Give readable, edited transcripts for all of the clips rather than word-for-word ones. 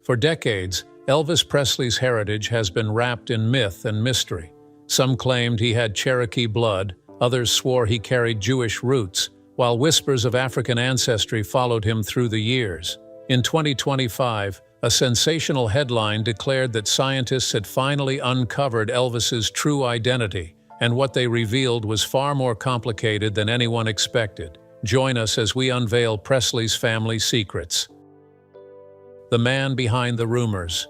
For decades, Elvis Presley's heritage has been wrapped in myth and mystery. Some claimed he had Cherokee blood, others swore he carried Jewish roots, while whispers of African ancestry followed him through the years. In 2025, a sensational headline declared that scientists had finally uncovered Elvis's true identity, and what they revealed was far more complicated than anyone expected. Join us as we unveil Presley's family secrets. The man behind the rumors.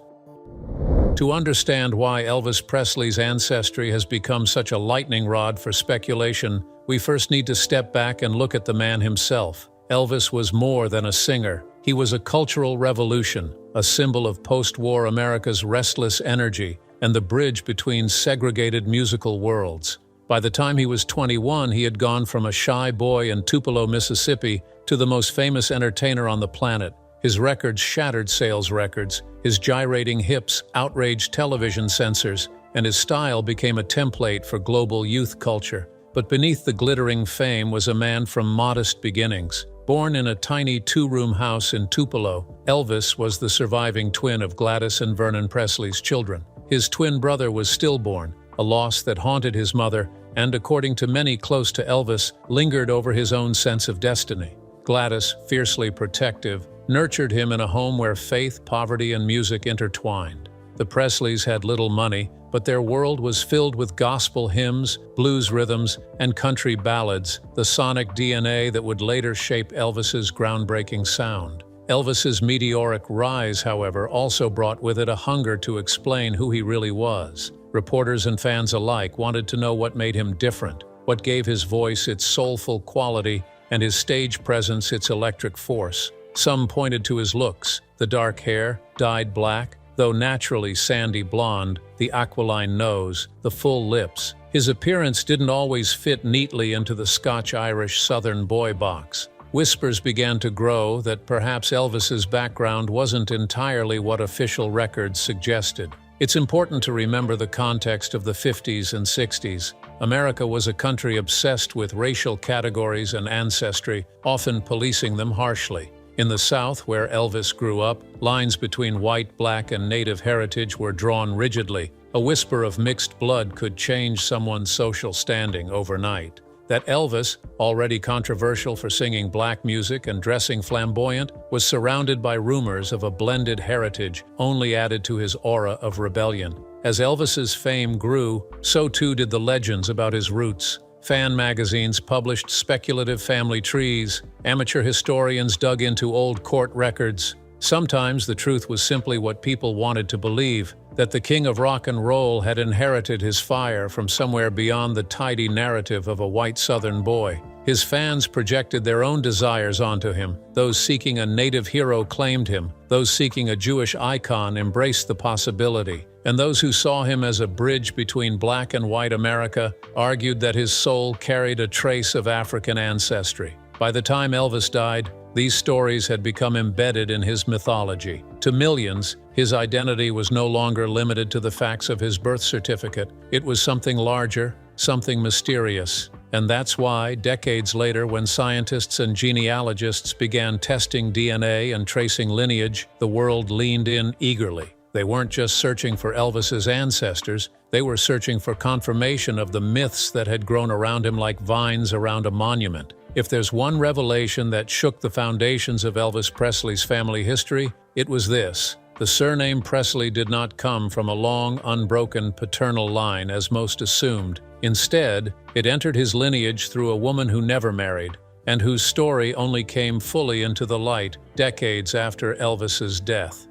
To understand why Elvis Presley's ancestry has become such a lightning rod for speculation, we first need to step back and look at the man himself. Elvis was more than a singer. He was a cultural revolution, a symbol of post-war America's restless energy and the bridge between segregated musical worlds. By the time he was 21, he had gone from a shy boy in Tupelo, Mississippi, to the most famous entertainer on the planet. His records shattered sales records, his gyrating hips outraged television censors, and his style became a template for global youth culture. But beneath the glittering fame was a man from modest beginnings. Born in a tiny two-room house in Tupelo, Elvis was the surviving twin of Gladys and Vernon Presley's children. His twin brother was stillborn, a loss that haunted his mother and, according to many close to Elvis, lingered over his own sense of destiny. Gladys, fiercely protective, nurtured him in a home where faith, poverty, and music intertwined. The Presleys had little money, but their world was filled with gospel hymns, blues rhythms, and country ballads, the sonic DNA that would later shape Elvis's groundbreaking sound. Elvis's meteoric rise, however, also brought with it a hunger to explain who he really was. Reporters and fans alike wanted to know what made him different, what gave his voice its soulful quality and his stage presence its electric force. Some pointed to his looks, the dark hair, dyed black, though naturally sandy blonde, the aquiline nose, the full lips. His appearance didn't always fit neatly into the Scotch-Irish Southern boy box. Whispers began to grow that perhaps Elvis's background wasn't entirely what official records suggested. It's important to remember the context of the 50s and 60s. America was a country obsessed with racial categories and ancestry, often policing them harshly. In the South, where Elvis grew up, lines between white, black, and native heritage were drawn rigidly. A whisper of mixed blood could change someone's social standing overnight. That Elvis, already controversial for singing black music and dressing flamboyant, was surrounded by rumors of a blended heritage, only added to his aura of rebellion. As Elvis's fame grew, so too did the legends about his roots. Fan magazines published speculative family trees. Amateur historians dug into old court records. Sometimes the truth was simply what people wanted to believe, that the king of rock and roll had inherited his fire from somewhere beyond the tidy narrative of a white Southern boy. His fans projected their own desires onto him. Those seeking a native hero claimed him. Those seeking a Jewish icon embraced the possibility. And those who saw him as a bridge between black and white America argued that his soul carried a trace of African ancestry. By the time Elvis died, these stories had become embedded in his mythology. To millions, his identity was no longer limited to the facts of his birth certificate. It was something larger, something mysterious. And that's why, decades later, when scientists and genealogists began testing DNA and tracing lineage, the world leaned in eagerly. They weren't just searching for Elvis's ancestors, they were searching for confirmation of the myths that had grown around him like vines around a monument. If there's one revelation that shook the foundations of Elvis Presley's family history, it was this. The surname Presley did not come from a long, unbroken paternal line as most assumed. Instead, it entered his lineage through a woman who never married, and whose story only came fully into the light decades after Elvis's death.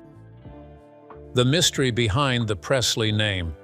The mystery behind the Presley name.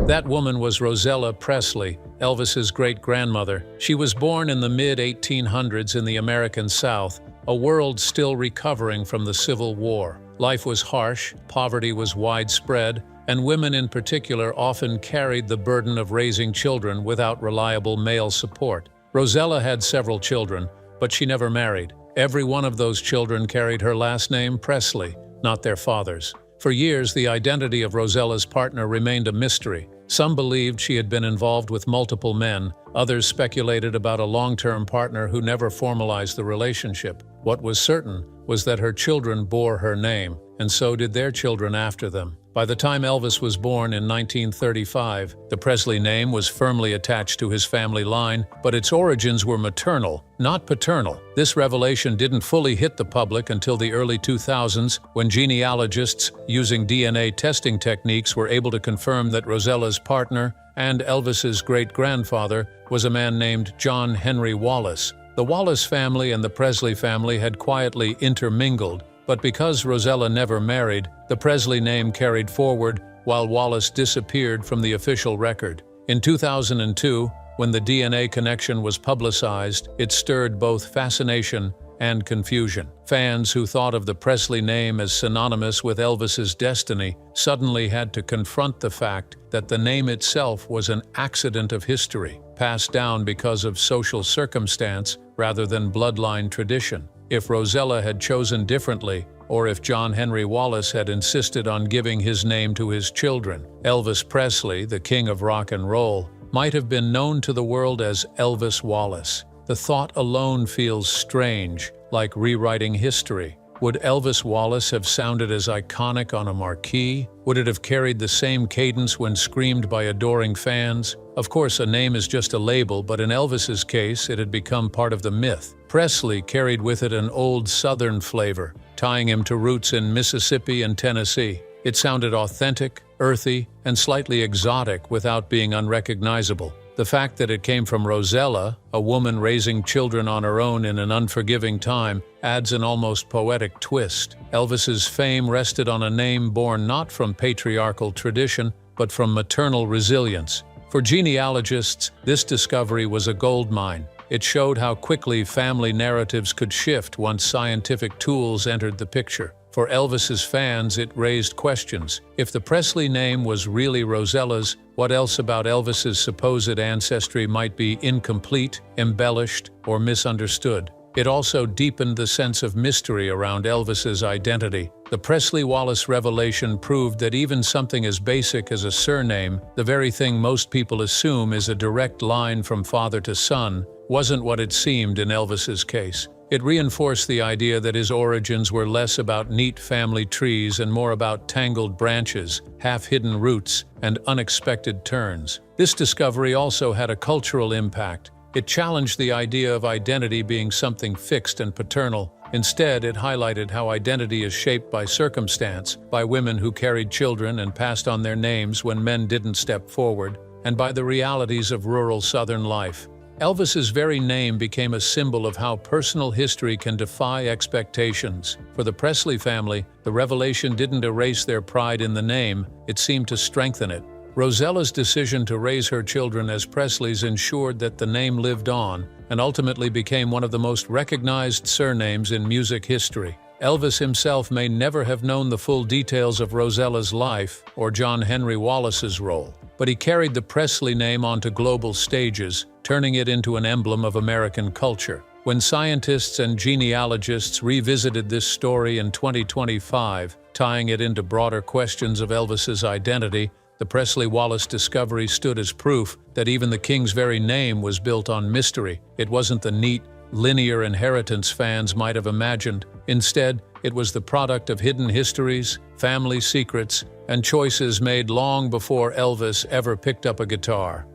That woman was Rosella Presley, Elvis's great-grandmother. She was born in the mid-1800s in the American South, a world still recovering from the Civil War. Life was harsh, poverty was widespread, and women in particular often carried the burden of raising children without reliable male support. Rosella had several children, but she never married. Every one of those children carried her last name, Presley, not their father's. For years, the identity of Rosella's partner remained a mystery. Some believed she had been involved with multiple men, others speculated about a long-term partner who never formalized the relationship. What was certain was that her children bore her name, and so did their children after them. By the time Elvis was born in 1935, the Presley name was firmly attached to his family line, but its origins were maternal, not paternal. This revelation didn't fully hit the public until the early 2000s, when genealogists, using DNA testing techniques, were able to confirm that Rosella's partner and Elvis's great-grandfather was a man named John Henry Wallace. The Wallace family and the Presley family had quietly intermingled, but because Rosella never married, the Presley name carried forward while Wallace disappeared from the official record. In 2002, when the DNA connection was publicized, it stirred both fascination and confusion. Fans who thought of the Presley name as synonymous with Elvis's destiny suddenly had to confront the fact that the name itself was an accident of history, passed down because of social circumstance rather than bloodline tradition. If Rosella had chosen differently, or if John Henry Wallace had insisted on giving his name to his children, Elvis Presley, the king of rock and roll, might have been known to the world as Elvis Wallace. The thought alone feels strange, like rewriting history. Would Elvis Wallace have sounded as iconic on a marquee? Would it have carried the same cadence when screamed by adoring fans? Of course, a name is just a label, but in Elvis's case, it had become part of the myth. Presley carried with it an old Southern flavor, tying him to roots in Mississippi and Tennessee. It sounded authentic, earthy, and slightly exotic without being unrecognizable. The fact that it came from Rosella, a woman raising children on her own in an unforgiving time, adds an almost poetic twist. Elvis's fame rested on a name born not from patriarchal tradition, but from maternal resilience. For genealogists, this discovery was a goldmine. It showed how quickly family narratives could shift once scientific tools entered the picture. For Elvis's fans, it raised questions. If the Presley name was really Rosella's, what else about Elvis's supposed ancestry might be incomplete, embellished, or misunderstood? It also deepened the sense of mystery around Elvis's identity. The Presley-Wallace revelation proved that even something as basic as a surname, the very thing most people assume is a direct line from father to son, wasn't what it seemed in Elvis's case. It reinforced the idea that his origins were less about neat family trees and more about tangled branches, half-hidden roots, and unexpected turns. This discovery also had a cultural impact. It challenged the idea of identity being something fixed and paternal. Instead, it highlighted how identity is shaped by circumstance, by women who carried children and passed on their names when men didn't step forward, and by the realities of rural Southern life. Elvis's very name became a symbol of how personal history can defy expectations. For the Presley family, the revelation didn't erase their pride in the name, it seemed to strengthen it. Rosella's decision to raise her children as Presleys ensured that the name lived on, and ultimately became one of the most recognized surnames in music history. Elvis himself may never have known the full details of Rosella's life or John Henry Wallace's role, but he carried the Presley name onto global stages, turning it into an emblem of American culture. When scientists and genealogists revisited this story in 2025, tying it into broader questions of Elvis's identity, the Presley-Wallace discovery stood as proof that even the king's very name was built on mystery. It wasn't the neat, linear inheritance fans might have imagined. Instead, it was the product of hidden histories, family secrets, and choices made long before Elvis ever picked up a guitar.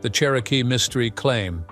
The Cherokee mystery claim.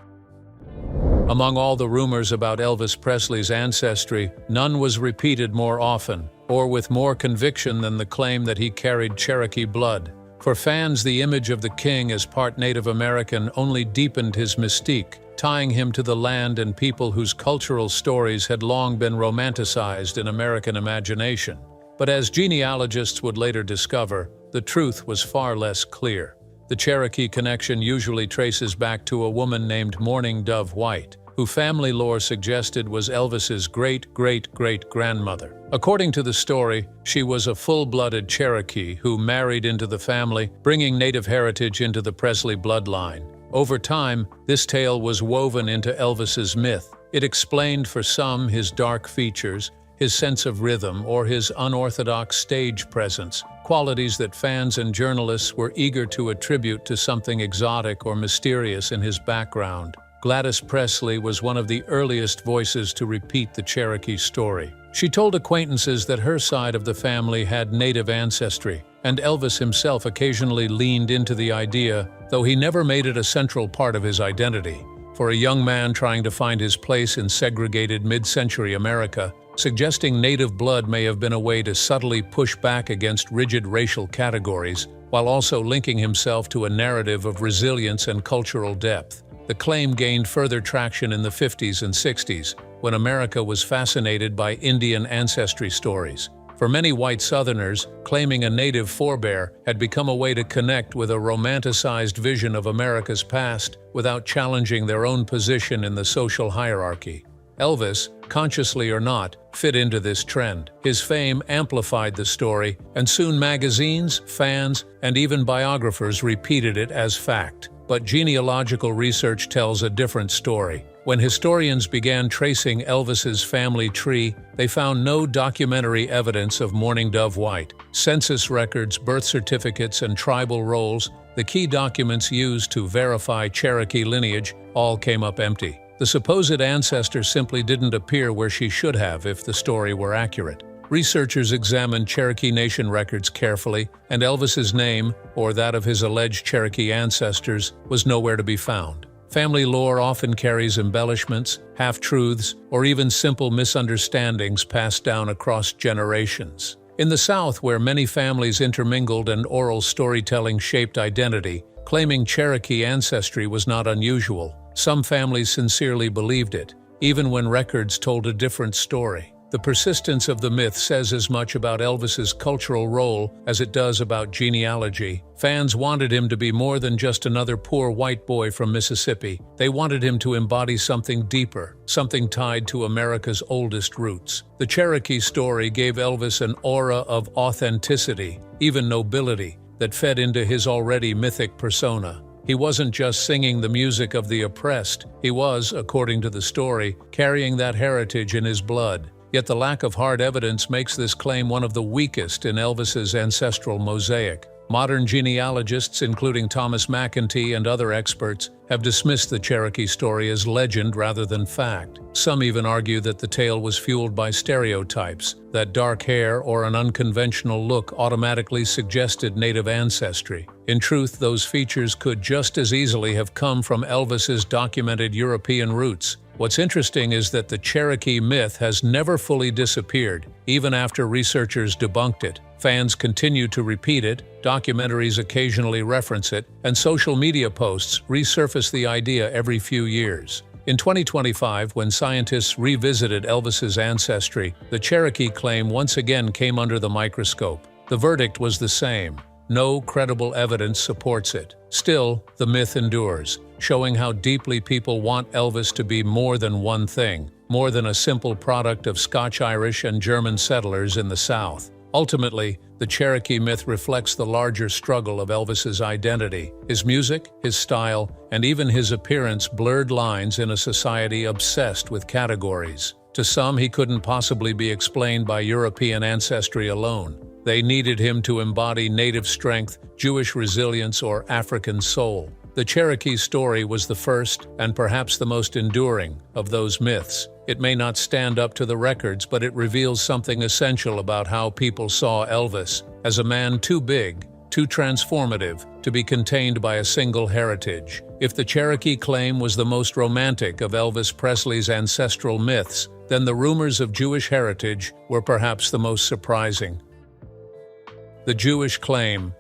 Among all the rumors about Elvis Presley's ancestry, none was repeated more often, or with more conviction than the claim that he carried Cherokee blood. For fans, the image of the king as part Native American only deepened his mystique, tying him to the land and people whose cultural stories had long been romanticized in American imagination. But as genealogists would later discover, the truth was far less clear. The Cherokee connection usually traces back to a woman named Mourning Dove White, who family lore suggested was Elvis's great-great-great-grandmother. According to the story, she was a full-blooded Cherokee who married into the family, bringing Native heritage into the Presley bloodline. Over time, this tale was woven into Elvis's myth. It explained for some his dark features, his sense of rhythm, or his unorthodox stage presence, qualities that fans and journalists were eager to attribute to something exotic or mysterious in his background. Gladys Presley was one of the earliest voices to repeat the Cherokee story. She told acquaintances that her side of the family had native ancestry, and Elvis himself occasionally leaned into the idea, though he never made it a central part of his identity. For a young man trying to find his place in segregated mid-century America, suggesting native blood may have been a way to subtly push back against rigid racial categories, while also linking himself to a narrative of resilience and cultural depth. The claim gained further traction in the 50s and 60s, when America was fascinated by Indian ancestry stories. For many white Southerners, claiming a native forebear had become a way to connect with a romanticized vision of America's past without challenging their own position in the social hierarchy. Elvis, consciously or not, fit into this trend. His fame amplified the story, and soon magazines, fans, and even biographers repeated it as fact. But genealogical research tells a different story. When historians began tracing Elvis's family tree, they found no documentary evidence of Mourning Dove White. Census records, birth certificates, and tribal rolls, the key documents used to verify Cherokee lineage, all came up empty. The supposed ancestor simply didn't appear where she should have if the story were accurate. Researchers examined Cherokee Nation records carefully, and Elvis's name, or that of his alleged Cherokee ancestors, was nowhere to be found. Family lore often carries embellishments, half-truths, or even simple misunderstandings passed down across generations. In the South, where many families intermingled and oral storytelling shaped identity, claiming Cherokee ancestry was not unusual. Some families sincerely believed it, even when records told a different story. The persistence of the myth says as much about Elvis's cultural role as it does about genealogy. Fans wanted him to be more than just another poor white boy from Mississippi. They wanted him to embody something deeper, something tied to America's oldest roots. The Cherokee story gave Elvis an aura of authenticity, even nobility, that fed into his already mythic persona. He wasn't just singing the music of the oppressed, he was, according to the story, carrying that heritage in his blood. Yet the lack of hard evidence makes this claim one of the weakest in Elvis's ancestral mosaic. Modern genealogists, including Thomas McEntee and other experts, have dismissed the Cherokee story as legend rather than fact. Some even argue that the tale was fueled by stereotypes, that dark hair or an unconventional look automatically suggested native ancestry. In truth, those features could just as easily have come from Elvis's documented European roots. What's interesting is that the Cherokee myth has never fully disappeared, even after researchers debunked it. Fans continue to repeat it, documentaries occasionally reference it, and social media posts resurface the idea every few years. In 2025, when scientists revisited Elvis's ancestry, the Cherokee claim once again came under the microscope. The verdict was the same. No credible evidence supports it. Still, the myth endures, showing how deeply people want Elvis to be more than one thing, more than a simple product of Scotch-Irish and German settlers in the South. Ultimately, the Cherokee myth reflects the larger struggle of Elvis's identity. His music, his style, and even his appearance blurred lines in a society obsessed with categories. To some, he couldn't possibly be explained by European ancestry alone. They needed him to embody native strength, Jewish resilience, or African soul. The Cherokee story was the first, and perhaps the most enduring, of those myths. It may not stand up to the records, but it reveals something essential about how people saw Elvis, as a man too big, too transformative, to be contained by a single heritage. If the Cherokee claim was the most romantic of Elvis Presley's ancestral myths, then the rumors of Jewish heritage were perhaps the most surprising. The Jewish claim.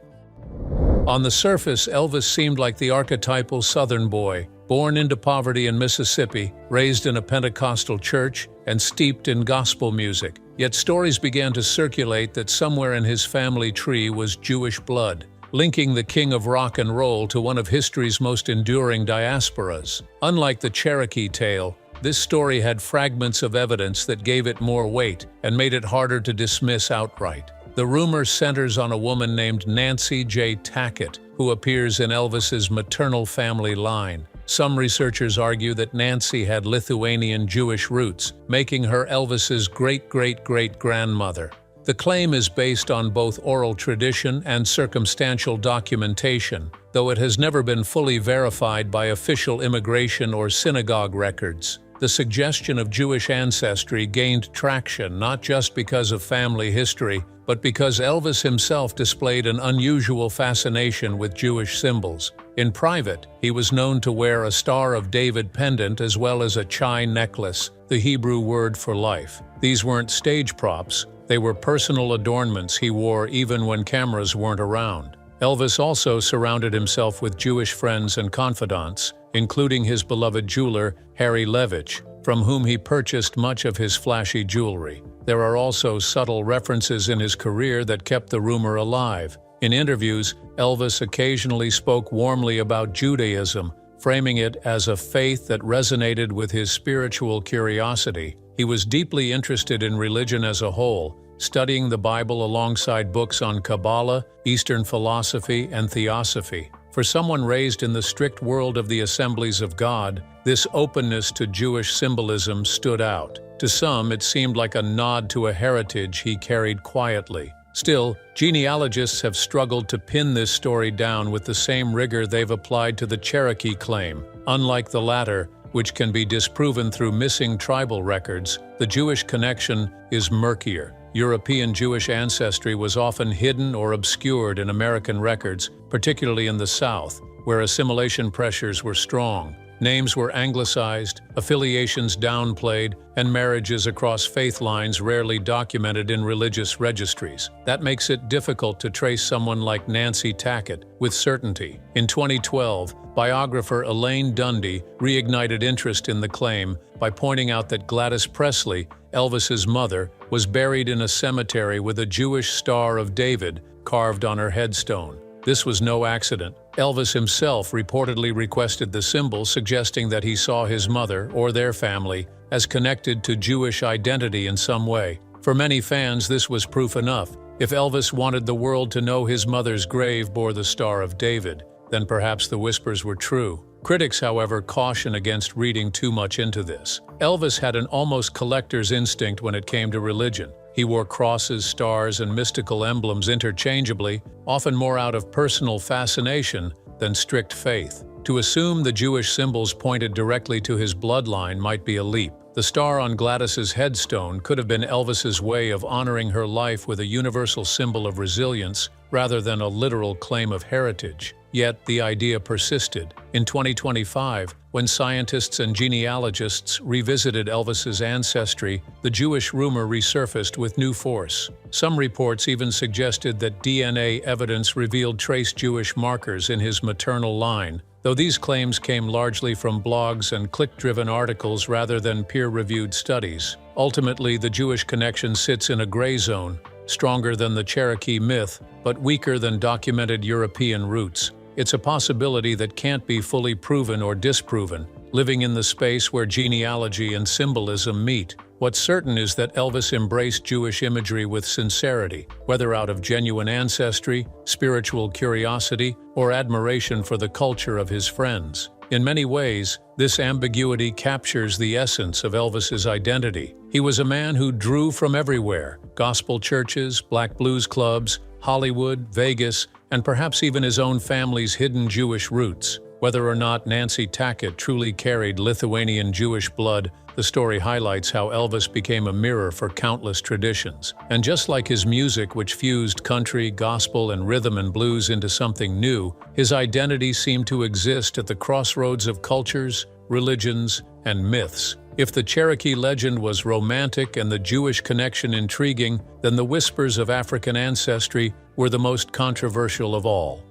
On the surface, Elvis seemed like the archetypal Southern boy, born into poverty in Mississippi, raised in a Pentecostal church, and steeped in gospel music. Yet stories began to circulate that somewhere in his family tree was Jewish blood, linking the king of rock and roll to one of history's most enduring diasporas. Unlike the Cherokee tale, this story had fragments of evidence that gave it more weight and made it harder to dismiss outright. The rumor centers on a woman named Nancy J. Tackett, who appears in Elvis's maternal family line. Some researchers argue that Nancy had Lithuanian Jewish roots, making her Elvis's great-great-great-grandmother. The claim is based on both oral tradition and circumstantial documentation, though it has never been fully verified by official immigration or synagogue records. The suggestion of Jewish ancestry gained traction not just because of family history, but because Elvis himself displayed an unusual fascination with Jewish symbols. In private, he was known to wear a Star of David pendant as well as a chai necklace, the Hebrew word for life. These weren't stage props, they were personal adornments he wore even when cameras weren't around. Elvis also surrounded himself with Jewish friends and confidants, including his beloved jeweler, Harry Levitch, from whom he purchased much of his flashy jewelry. There are also subtle references in his career that kept the rumor alive. In interviews, Elvis occasionally spoke warmly about Judaism, framing it as a faith that resonated with his spiritual curiosity. He was deeply interested in religion as a whole, studying the Bible alongside books on Kabbalah, Eastern philosophy, and theosophy. For someone raised in the strict world of the Assemblies of God, this openness to Jewish symbolism stood out. To some, it seemed like a nod to a heritage he carried quietly. Still, genealogists have struggled to pin this story down with the same rigor they've applied to the Cherokee claim. Unlike the latter, which can be disproven through missing tribal records, the Jewish connection is murkier. European Jewish ancestry was often hidden or obscured in American records, particularly in the South, where assimilation pressures were strong. Names were anglicized, affiliations downplayed, and marriages across faith lines rarely documented in religious registries. That makes it difficult to trace someone like Nancy Tackett with certainty. In 2012, biographer Elaine Dundee reignited interest in the claim by pointing out that Gladys Presley, Elvis's mother, was buried in a cemetery with a Jewish Star of David carved on her headstone. This was no accident. Elvis himself reportedly requested the symbol, suggesting that he saw his mother, or their family, as connected to Jewish identity in some way. For many fans, this was proof enough. If Elvis wanted the world to know his mother's grave bore the Star of David, then perhaps the whispers were true. Critics, however, caution against reading too much into this. Elvis had an almost collector's instinct when it came to religion. He wore crosses, stars, and mystical emblems interchangeably, often more out of personal fascination than strict faith. To assume the Jewish symbols pointed directly to his bloodline might be a leap. The star on Gladys's headstone could have been Elvis's way of honoring her life with a universal symbol of resilience rather than a literal claim of heritage. Yet the idea persisted. In 2025, when scientists and genealogists revisited Elvis's ancestry, the Jewish rumor resurfaced with new force. Some reports even suggested that DNA evidence revealed trace Jewish markers in his maternal line, though these claims came largely from blogs and click-driven articles rather than peer-reviewed studies. Ultimately, the Jewish connection sits in a gray zone, stronger than the Cherokee myth, but weaker than documented European roots. It's a possibility that can't be fully proven or disproven, living in the space where genealogy and symbolism meet. What's certain is that Elvis embraced Jewish imagery with sincerity, whether out of genuine ancestry, spiritual curiosity, or admiration for the culture of his friends. In many ways, this ambiguity captures the essence of Elvis's identity. He was a man who drew from everywhere: gospel churches, black blues clubs, Hollywood, Vegas, and perhaps even his own family's hidden Jewish roots. Whether or not Nancy Tackett truly carried Lithuanian Jewish blood, the story highlights how Elvis became a mirror for countless traditions. And just like his music, which fused country, gospel, and rhythm and blues into something new, his identity seemed to exist at the crossroads of cultures, religions, and myths. If the Cherokee legend was romantic and the Jewish connection intriguing, then the whispers of African ancestry were the most controversial of all.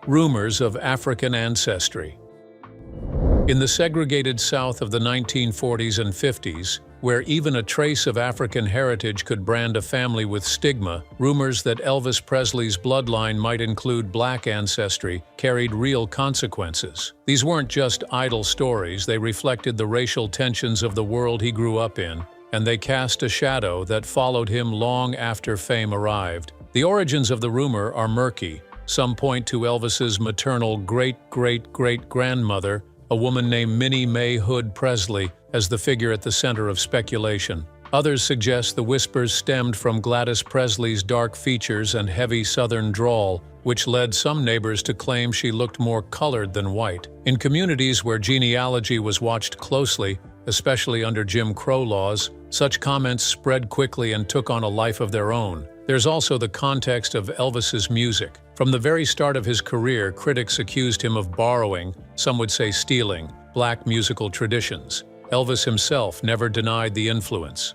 Rumors of African ancestry. In the segregated South of the 1940s and 50s, where even a trace of African heritage could brand a family with stigma, rumors that Elvis Presley's bloodline might include black ancestry carried real consequences. These weren't just idle stories, they reflected the racial tensions of the world he grew up in, and they cast a shadow that followed him long after fame arrived. The origins of the rumor are murky. Some point to Elvis's maternal great-great-great-grandmother, a woman named Minnie May Hood Presley, as the figure at the center of speculation. Others suggest the whispers stemmed from Gladys Presley's dark features and heavy Southern drawl, which led some neighbors to claim she looked more colored than white. In communities where genealogy was watched closely, especially under Jim Crow laws, such comments spread quickly and took on a life of their own. There's also the context of Elvis's music. From the very start of his career, critics accused him of borrowing, some would say stealing, black musical traditions. Elvis himself never denied the influence.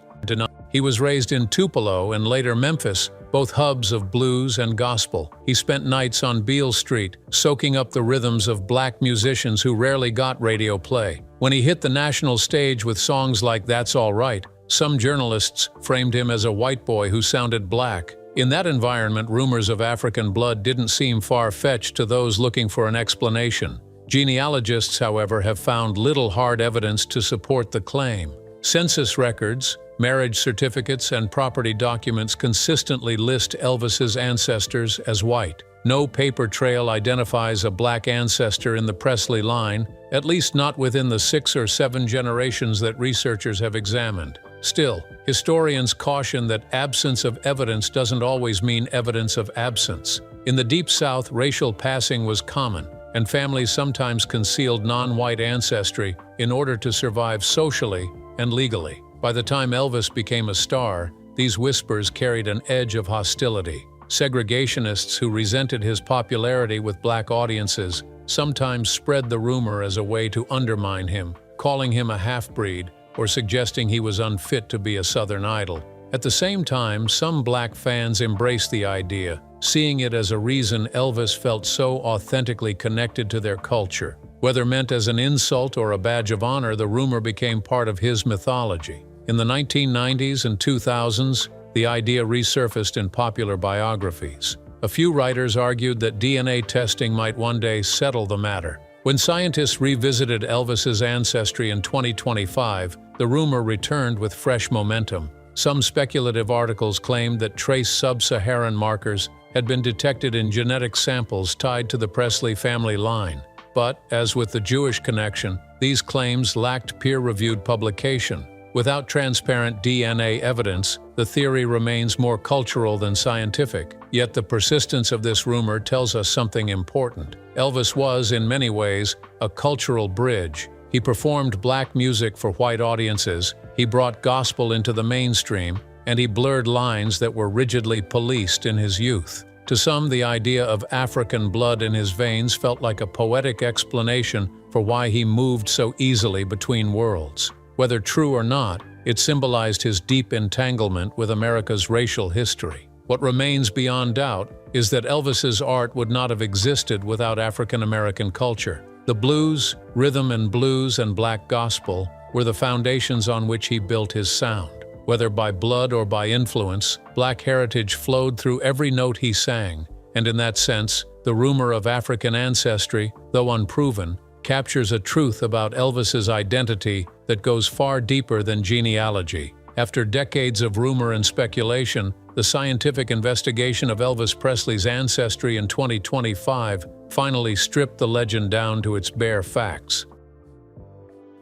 He was raised in Tupelo and later Memphis, both hubs of blues and gospel. He spent nights on Beale Street, soaking up the rhythms of black musicians who rarely got radio play. When he hit the national stage with songs like That's All Right, some journalists framed him as a white boy who sounded black. In that environment, rumors of African blood didn't seem far-fetched to those looking for an explanation. Genealogists, however, have found little hard evidence to support the claim. Census records, marriage certificates, and property documents consistently list Elvis's ancestors as white. No paper trail identifies a black ancestor in the Presley line, at least not within the 6 or 7 generations that researchers have examined. Still, historians caution that absence of evidence doesn't always mean evidence of absence. In the Deep South, racial passing was common, and families sometimes concealed non-white ancestry in order to survive socially and legally. By the time Elvis became a star, these whispers carried an edge of hostility. Segregationists who resented his popularity with black audiences sometimes spread the rumor as a way to undermine him, calling him a half-breed or suggesting he was unfit to be a Southern idol. At the same time, some black fans embraced the idea, seeing it as a reason Elvis felt so authentically connected to their culture. Whether meant as an insult or a badge of honor, the rumor became part of his mythology. In the 1990s and 2000s, the idea resurfaced in popular biographies. A few writers argued that DNA testing might one day settle the matter. When scientists revisited Elvis's ancestry in 2025, the rumor returned with fresh momentum. Some speculative articles claimed that trace sub-Saharan markers had been detected in genetic samples tied to the Presley family line. But, as with the Jewish connection, these claims lacked peer-reviewed publication. Without transparent DNA evidence, the theory remains more cultural than scientific. Yet the persistence of this rumor tells us something important. Elvis was, in many ways, a cultural bridge. He performed black music for white audiences, he brought gospel into the mainstream, and he blurred lines that were rigidly policed in his youth. To some, the idea of African blood in his veins felt like a poetic explanation for why he moved so easily between worlds. Whether true or not, it symbolized his deep entanglement with America's racial history. What remains beyond doubt is that Elvis's art would not have existed without African American culture. The blues, rhythm and blues, and black gospel were the foundations on which he built his sound. Whether by blood or by influence, black heritage flowed through every note he sang, and in that sense, the rumor of African ancestry, though unproven, captures a truth about Elvis's identity that goes far deeper than genealogy. After decades of rumor and speculation, the scientific investigation of Elvis Presley's ancestry in 2025 finally stripped the legend down to its bare facts.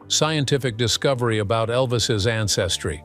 Scientific discovery about Elvis's ancestry.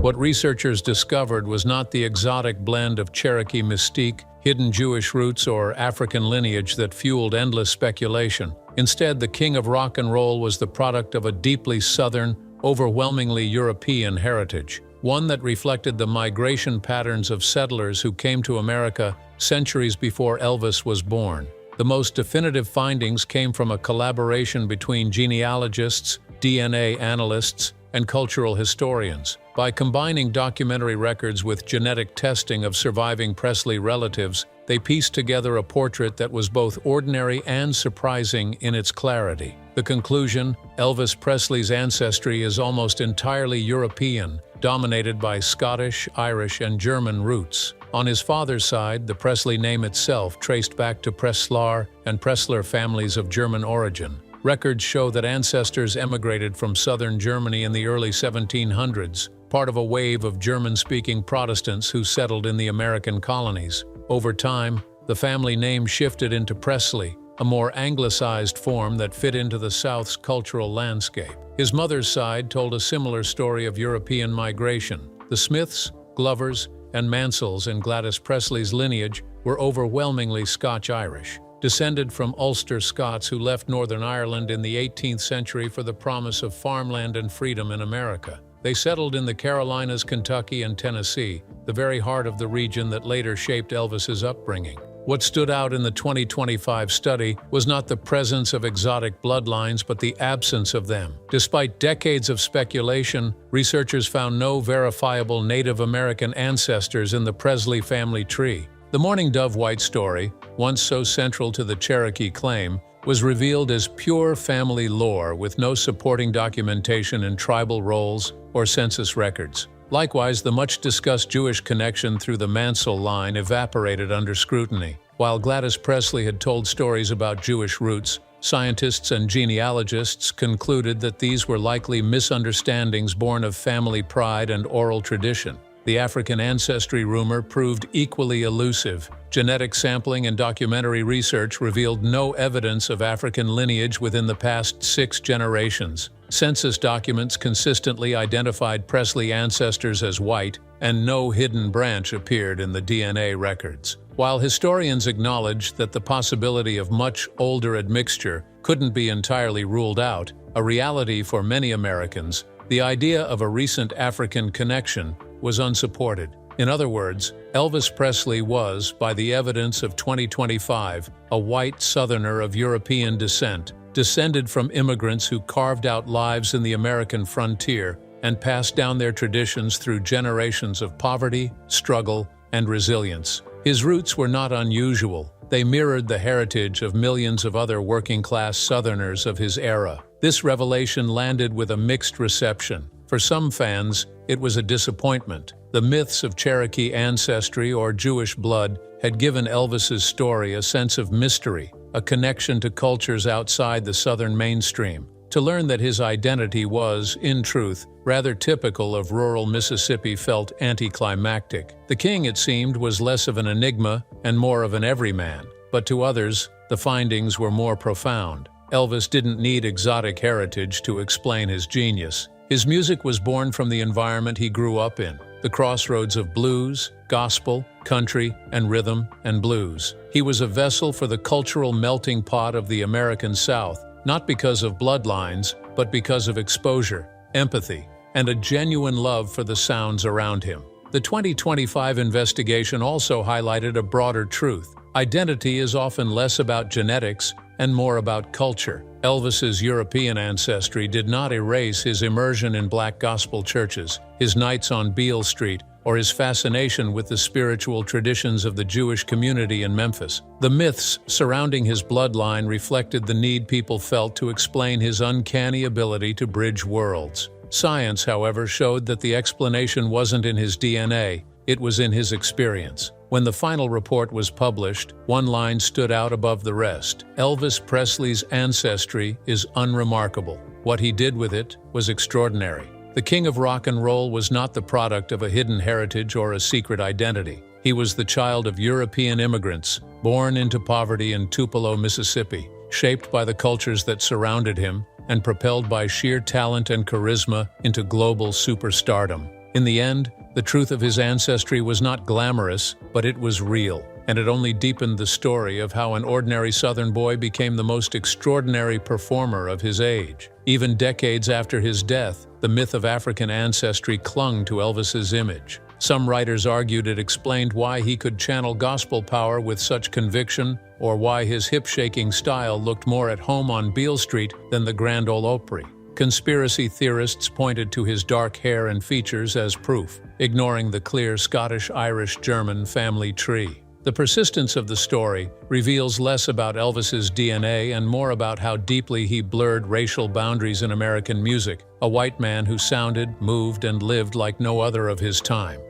What researchers discovered was not the exotic blend of Cherokee mystique, hidden Jewish roots, or African lineage that fueled endless speculation. Instead, the king of rock and roll was the product of a deeply Southern, overwhelmingly European heritage, one that reflected the migration patterns of settlers who came to America centuries before Elvis was born. The most definitive findings came from a collaboration between genealogists, DNA analysts, and cultural historians. By combining documentary records with genetic testing of surviving Presley relatives, they pieced together a portrait that was both ordinary and surprising in its clarity. The conclusion: Elvis Presley's ancestry is almost entirely European, dominated by Scottish, Irish, and German roots. On his father's side, the Presley name itself traced back to Preslar and Pressler families of German origin. Records show that ancestors emigrated from southern Germany in the early 1700s, part of a wave of German-speaking Protestants who settled in the American colonies. Over time, the family name shifted into Presley, a more anglicized form that fit into the South's cultural landscape. His mother's side told a similar story of European migration. The Smiths, Glovers, and Mansells in Gladys Presley's lineage were overwhelmingly Scotch-Irish, descended from Ulster Scots who left Northern Ireland in the 18th century for the promise of farmland and freedom in America. They settled in the Carolinas, Kentucky, and Tennessee, the very heart of the region that later shaped Elvis's upbringing. What stood out in the 2025 study was not the presence of exotic bloodlines, but the absence of them. Despite decades of speculation, researchers found no verifiable Native American ancestors in the Presley family tree. The Mourning Dove White story, once so central to the Cherokee claim, was revealed as pure family lore with no supporting documentation in tribal rolls or census records. Likewise, the much-discussed Jewish connection through the Mansell line evaporated under scrutiny. While Gladys Presley had told stories about Jewish roots, scientists and genealogists concluded that these were likely misunderstandings born of family pride and oral tradition. The African ancestry rumor proved equally elusive. Genetic sampling and documentary research revealed no evidence of African lineage within the past 6 generations. Census documents consistently identified Presley ancestors as white, and no hidden branch appeared in the DNA records. While historians acknowledge that the possibility of much older admixture couldn't be entirely ruled out, a reality for many Americans, the idea of a recent African connection was unsupported. In other words, Elvis Presley was, by the evidence of 2025, a white Southerner of European descent, descended from immigrants who carved out lives in the American frontier and passed down their traditions through generations of poverty, struggle, and resilience. His roots were not unusual. They mirrored the heritage of millions of other working-class Southerners of his era. This revelation landed with a mixed reception. For some fans, it was a disappointment. The myths of Cherokee ancestry or Jewish blood had given Elvis's story a sense of mystery, a connection to cultures outside the Southern mainstream. To learn that his identity was, in truth, rather typical of rural Mississippi felt anticlimactic. The king, it seemed, was less of an enigma and more of an everyman. But to others, the findings were more profound. Elvis didn't need exotic heritage to explain his genius. His music was born from the environment he grew up in, the crossroads of blues, gospel, country, and rhythm and blues. He was a vessel for the cultural melting pot of the American South, not because of bloodlines, but because of exposure, empathy, and a genuine love for the sounds around him. The 2025 investigation also highlighted a broader truth. Identity is often less about genetics and more about culture. Elvis's European ancestry did not erase his immersion in black gospel churches, his nights on Beale Street, or his fascination with the spiritual traditions of the Jewish community in Memphis. The myths surrounding his bloodline reflected the need people felt to explain his uncanny ability to bridge worlds. Science, however, showed that the explanation wasn't in his DNA, it was in his experience. When the final report was published, one line stood out above the rest. Elvis Presley's ancestry is unremarkable. What he did with it was extraordinary. The king of rock and roll was not the product of a hidden heritage or a secret identity. He was the child of European immigrants, born into poverty in Tupelo, Mississippi, shaped by the cultures that surrounded him, and propelled by sheer talent and charisma into global superstardom. In the end, the truth of his ancestry was not glamorous, but it was real, and it only deepened the story of how an ordinary Southern boy became the most extraordinary performer of his age. Even decades after his death, the myth of African ancestry clung to Elvis's image. Some writers argued it explained why he could channel gospel power with such conviction, or why his hip-shaking style looked more at home on Beale Street than the Grand Ole Opry. Conspiracy theorists pointed to his dark hair and features as proof, ignoring the clear Scottish-Irish-German family tree. The persistence of the story reveals less about Elvis's DNA and more about how deeply he blurred racial boundaries in American music, a white man who sounded, moved, and lived like no other of his time.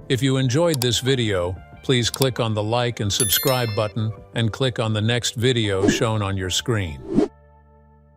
If you enjoyed this video, please click on the like and subscribe button and click on the next video shown on your screen.